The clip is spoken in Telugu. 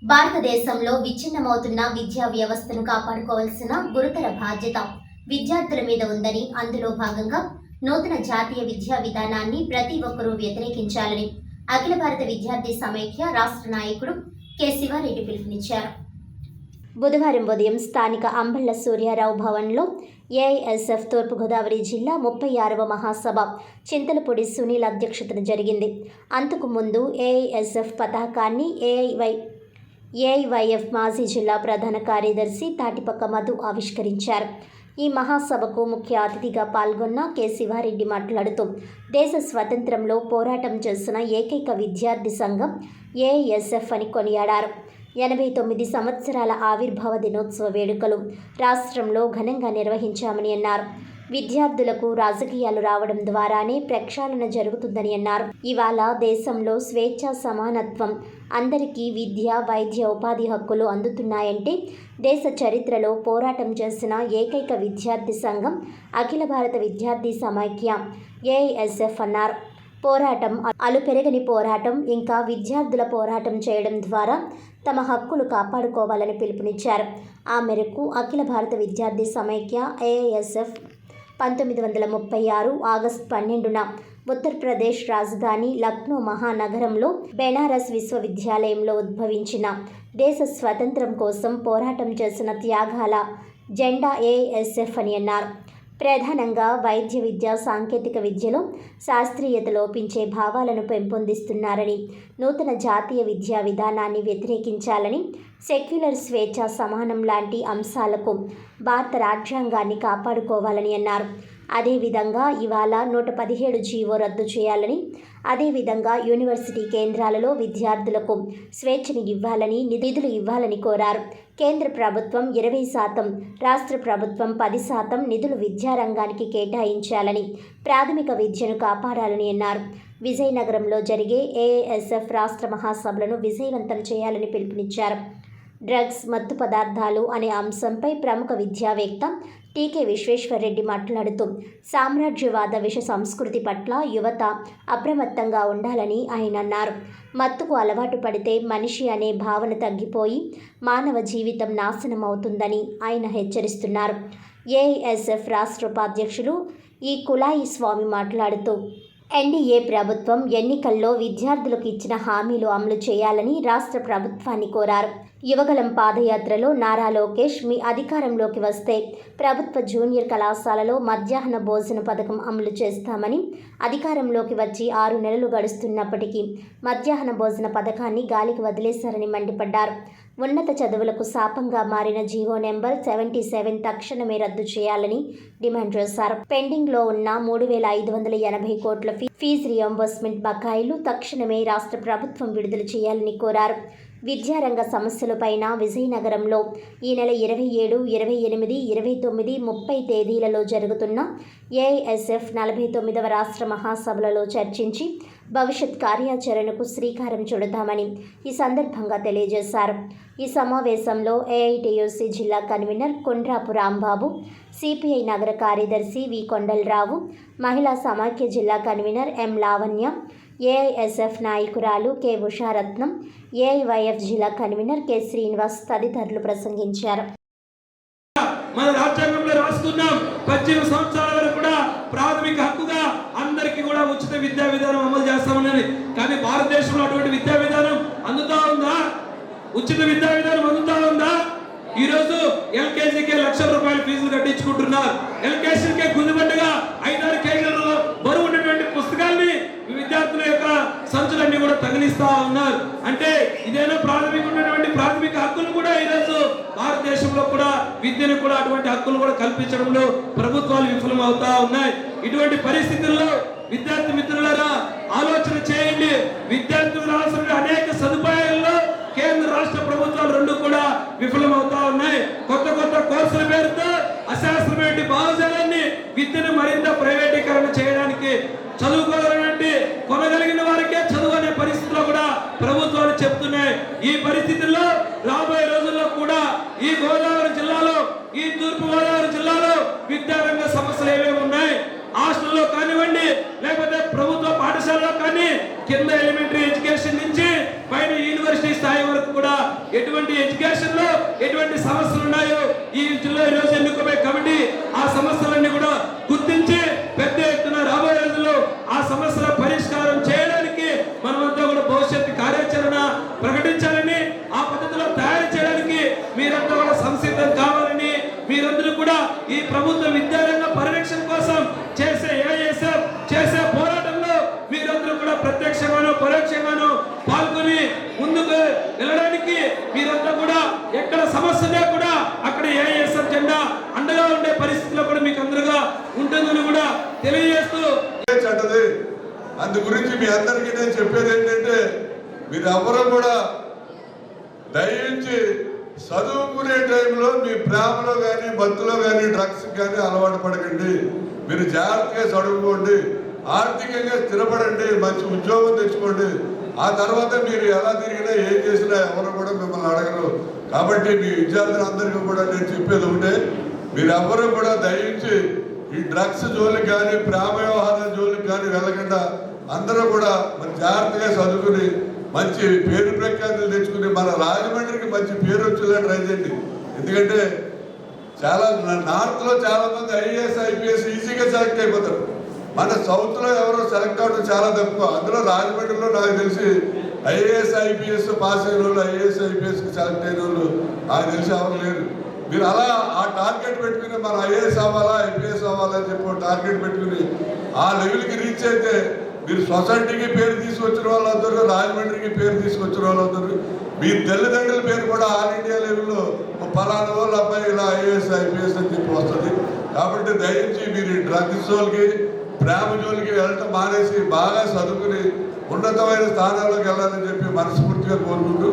భారతదేశంలో విచ్ఛిన్నమవుతున్న విద్యా వ్యవస్థను కాపాడుకోవాల్సిన గురుతర బాధ్యత విద్యార్థుల మీద ఉందని, అందులో భాగంగా నూతన జాతీయ విద్యా విధానాన్ని ప్రతి ఒక్కరూ వ్యతిరేకించాలని అఖిల భారత విద్యార్థి సమైక్య రాష్ట్ర నాయకుడు కె శివారెడ్డి పిలుపునిచ్చారు. బుధవారం ఉదయం స్థానిక అంబళ్ల సూర్యారావు భవన్లో ఏఐఎస్ఎఫ్ తూర్పుగోదావరి జిల్లా 36వ మహాసభ చింతలపూడి సునీల్ అధ్యక్షతన జరిగింది. అంతకు ముందు ఏఐఎస్ఎఫ్ పతాకాన్ని ఏఐవైఎఫ్ మాజీ జిల్లా ప్రధాన కార్యదర్శి తాటిపక్క మధు ఆవిష్కరించారు. ఈ మహాసభకు ముఖ్య అతిథిగా పాల్గొన్న కె శివారెడ్డి మాట్లాడుతూ, దేశ స్వతంత్రంలో పోరాటం చేసిన ఏకైక విద్యార్థి సంఘం ఏఐఎస్ఎఫ్ అని కొనియాడారు. 89 సంవత్సరాల ఆవిర్భావ దినోత్సవ వేడుకలు రాష్ట్రంలో ఘనంగా నిర్వహించామని అన్నారు. విద్యార్థులకు రాజకీయాలు రావడం ద్వారానే ప్రక్షాళన జరుగుతుందని అన్నారు. ఇవాళ దేశంలో స్వేచ్ఛ, సమానత్వం, అందరికీ విద్య, వైద్య, ఉపాధి హక్కులు అందుతున్నాయంటే దేశ చరిత్రలో పోరాటం చేసిన ఏకైక విద్యార్థి సంఘం అఖిల భారత విద్యార్థి సమైక్య ఏఐఎస్ఎఫ్ అన్నారు. పోరాటం అలుపెరగని పోరాటం, ఇంకా విద్యార్థుల పోరాటం చేయడం ద్వారా తమ హక్కులు కాపాడుకోవాలని పిలుపునిచ్చారు. ఆ మేరకు అఖిల భారత విద్యార్థి సమైక్య ఏఐఎస్ఎఫ్ 1936 ఆగస్టు 12న ఉత్తరప్రదేశ్ రాజధాని లక్నో మహానగరంలో బెనారస్ విశ్వవిద్యాలయంలో ఉద్భవించిన దేశ స్వతంత్రం కోసం పోరాటం చేసిన త్యాగాల జెండా ఏఐఎస్ఎఫ్ అని అన్నారు. ప్రధానంగా వైద్య విద్య, సాంకేతిక విద్యలో శాస్త్రీయత లోపించే భావాలను పెంపొందిస్తున్నారని, నూతన జాతీయ విద్యా విధానాన్ని వ్యతిరేకించాలని, సెక్యులర్ స్వేచ్ఛ, సమానం లాంటి అంశాలకు భారత రాజ్యాంగాన్ని కాపాడుకోవాలని అన్నారు. అదేవిధంగా ఇవాళ 117 జీవో రద్దు చేయాలని, అదేవిధంగా యూనివర్సిటీ కేంద్రాలలో విద్యార్థులకు స్వేచ్ఛను ఇవ్వాలని, నిధులు ఇవ్వాలని కోరారు. కేంద్ర ప్రభుత్వం 20%, రాష్ట్ర ప్రభుత్వం 10% నిధులు విద్యారంగానికి కేటాయించాలని, ప్రాథమిక విద్యను కాపాడాలని అన్నారు. విజయనగరంలో జరిగే ఏఐఎస్ఎఫ్ రాష్ట్ర మహాసభలను విజయవంతం చేయాలని పిలుపునిచ్చారు. డ్రగ్స్, మత్తు పదార్థాలు అనే అంశంపై ప్రముఖ విద్యావేత్త టీకే విశ్వేశ్వరరెడ్డి మాట్లాడుతూ, సామ్రాజ్యవాద విష సంస్కృతి పట్ల యువత అప్రమత్తంగా ఉండాలని ఆయన అన్నారు. మత్తుకు అలవాటు పడితే మనిషి అనే భావన తగ్గిపోయి మానవ జీవితం నాశనం అవుతుందని ఆయన హెచ్చరిస్తున్నారు. ఏఐఎస్ఎఫ్ రాష్ట్ర ఉపాధ్యక్షులు ఈ కులాయి స్వామి మాట్లాడుతూ, ఎన్డీఏ ప్రభుత్వం ఎన్నికల్లో విద్యార్థులకు ఇచ్చిన హామీలు అమలు చేయాలని రాష్ట్ర ప్రభుత్వాన్ని కోరారు. యువగలం పాదయాత్రలో నారా లోకేష్, మీ అధికారంలోకి వస్తే ప్రభుత్వ జూనియర్ కళాశాలలో మధ్యాహ్న భోజన పథకం అమలు చేస్తామని, అధికారంలోకి వచ్చి 6 నెలలు గడుస్తున్నప్పటికీ మధ్యాహ్న భోజన పథకాన్ని గాలికి వదిలేశారని మండిపడ్డారు. ఉన్నత చదువులకు శాపంగా మారిన జీవో నెంబర్ 77 తక్షణమే రద్దు చేయాలని డిమాండ్ చేశారు. పెండింగ్లో ఉన్న 3,580 కోట్ల ఫీజు రియంబర్స్మెంట్ బకాయిలు తక్షణమే రాష్ట్ర ప్రభుత్వం విడుదల చేయాలని కోరారు. విద్యారంగ సమస్యలపైన విజయనగరంలో ఈ నెల 27, 28, 29, 30 తేదీలలో జరుగుతున్న ఏఐఎస్ఎఫ్ 49వ రాష్ట్ర మహాసభలలో చర్చించి భవిష్యత్ కార్యాచరణకు శ్రీకారం చుడతామని ఈ సందర్భంగా తెలియజేశారు. ఈ సమావేశంలో ఏఐటియుసి జిల్లా కన్వీనర్ కొండ్రాపు రాంబాబు, సిపిఐ నగర కార్యదర్శి వి కొండలరావు, మహిళా సమాఖ్య జిల్లా కన్వీనర్ ఎం లావణ్య, ఏఐఎస్ఎఫ్ నాయకురాలు కె ఉషారత్నం, ఏఐవైఎఫ్ జిల్లా కన్వీనర్ కె శ్రీనివాస్ తదితరులు ప్రసంగించారు. మన రాజ్యాంగంలో రాసుకున్నాం, 18 సంవత్సరాల వరకు కూడా ప్రాథమిక హక్కుగా అందరికీ కూడా ఉచిత విద్యా విధానం అమలు చేస్తామని. కానీ భారతదేశంలో అటువంటి విద్యా విధానం అందుతా ఉందా? ఉచిత విద్యా విధానం అందుతా ఉందా? ఈరోజు ఎల్కేజీకే ₹1,00,000 ఫీజులు కట్టించుకుంటున్నారు. ఎల్కేజీకే గుందుబట్టుగా 5-6 కేజీల బరువు ఉన్నటువంటి పుస్తకాల్ని విద్యార్థుల యొక్క సంచులన్నీ కూడా తగిలిస్తా ఉన్నారు. అంటే ఇదేనా ప్రాథమిక హక్కులు కూడా ఈరోజు భారతదేశంలో కూడా విద్యను కూడా అటువంటి హక్కులు కూడా కల్పించడంలో ప్రభుత్వాలు విఫలం అవుతా ఉన్నాయి. ఇటువంటి పరిస్థితుల్లో విద్యార్థి మిత్రులారా ఆలోచన చేయండి. విద్యార్థులు రావాల్సిన అనేక సదుపాయాల్లో కేంద్ర రాష్ట్ర ప్రభుత్వాలు రెండు కూడా విఫలం అవుతా ఉన్నాయి. కొత్త కోర్సుల పేరుతో అశాస్త్రమైన భావజాలాన్ని, విద్యను మరింత ప్రైవేటీకరణ చేయడానికి, చదువుకోవాలంటే కొనగలిగిన వారికే చదువు అనే పరిస్థితిలో కూడా ప్రభుత్వాలు చెప్తున్నాయి. ఈ పరిస్థితుల్లో రాబోయే రోజుల్లో కూడా ఈ గోదావరి జిల్లాలో, ఈ తూర్పు గోదావరి జిల్లాలో విద్యారంగ సమస్యలు ఏమేమి ఉన్నాయి, హాస్టల్లో కానివ్వండి, లేకపోతే ప్రభుత్వ పాఠశాలలో కానీ కింద ఎలిమెంటరీ ఎడ్యుకేషన్ నుంచి పైన యూనివర్సిటీ స్థాయి వరకు కూడా ఎటువంటి ఎడ్యుకేషన్ లో ఎటువంటి సమస్యలు ఉన్నాయో ఈ జిల్లా ఈ రోజు ఎన్నుకోబోయే కమిటీ ఆ సమస్యలన్నీ కూడా గుర్తించి పెద్ద ఎత్తున రాబోయే రోజుల్లో ఆ సమస్యల పరిష్కారం చేయడానికి మనమంతా కూడా భవిష్యత్తు కార్యాచరణ ప్రకటించాలని ఆ పద్ధతిలో తయారు చేయడానికి మీరంతా కూడా సంసిద్ధం కావాలని మీరందరూ కూడా ఈ ప్రభుత్వ విద్యారంగ పరిరక్షణ కోసం చేసే పోరాటంలో మీరందరూ కూడా ప్రత్యక్షంగాను పరోక్షంగాను పాల్గొని ముందుకు వెళ్ళడానికి మీరంతా కూడా ఎక్కడ సమస్య కూడా అక్కడ ఏఐఎస్ఎఫ్ జెండా అండగా ఉండే పరిస్థితిలో కూడా మీకు అందరుగా ఉంటుందని కూడా తెలియజేస్తూ అందు గురించి మీ అందరికీ నేను చెప్పేది ఏంటంటే మీరు ఎవరు కూడా దయించి చదువుకునే టైంలో మీ ప్రేమలో కానీ మత్తులో కానీ డ్రగ్స్ కానీ అలవాటు పడకండి. మీరు జాగ్రత్తగా చదువుకోండి, ఆర్థికంగా స్థిరపడండి, మంచి ఉద్యోగం తెచ్చుకోండి. ఆ తర్వాత మీరు ఎలా తిరిగినా ఏం చేసినా ఎవరు కూడా మిమ్మల్ని అడగరు. కాబట్టి మీ విద్యార్థులందరికీ కూడా నేను చెప్పేది ఒకటే, మీరు ఎవరు కూడా దయించి ఈ డ్రగ్స్ జోలికి కానీ ప్రేమ వ్యవహారాల జోలికి కానీ వెళ్ళకుండా అందరూ కూడా మరి జాగ్రత్తగా చదువుకుని మంచి పేరు ప్రఖ్యాతులు తెచ్చుకుని మన రాజమండ్రికి మంచి పేరు వచ్చేలా ట్రై చేయండి. ఎందుకంటే చాలా నార్త్లో చాలా మంది ఐఏఎస్ ఐపీఎస్ ఈజీగా సెలెక్ట్ అయిపోతారు. మన సౌత్లో ఎవరో సెలెక్ట్ అవ్వడం చాలా తక్కువ. అందులో రాజమండ్రిలో నాకు తెలిసి ఐఏఎస్ ఐపీఎస్ పాస్ అయిన వాళ్ళు ఐఏఎస్ ఐపీఎస్కి సెలెక్ట్ అయిన వాళ్ళు నాకు తెలిసి ఎవరు లేరు. మీరు అలా ఆ టార్గెట్ పెట్టుకుని మనం ఐఏఎస్ అవ్వాలా ఐపీఎస్ అవ్వాలా అని చెప్పి టార్గెట్ పెట్టుకుని ఆ లెవెల్కి రీచ్ అయితే మీరు సొసైటీకి పేరు తీసుకొచ్చిన వాళ్ళందరూ, రాజమండ్రికి పేరు తీసుకొచ్చిన వాళ్ళందరూ, మీ తల్లిదండ్రుల పేరు కూడా ఆల్ ఇండియా లెవెల్లో పలానా వాళ్ళు అబ్బాయి ఇలా ఐఏఎస్ ఐపీఎస్ అని చెప్పి వస్తుంది. కాబట్టి దయించి మీరు ఈ డ్రగ్స్ జోలికి ప్రేమ జోలికి వెళ్ళటం మానేసి బాగా చదువుకుని ఉన్నతమైన స్థానాల్లోకి వెళ్ళాలని చెప్పి మనస్ఫూర్తిగా కోరుకుంటూ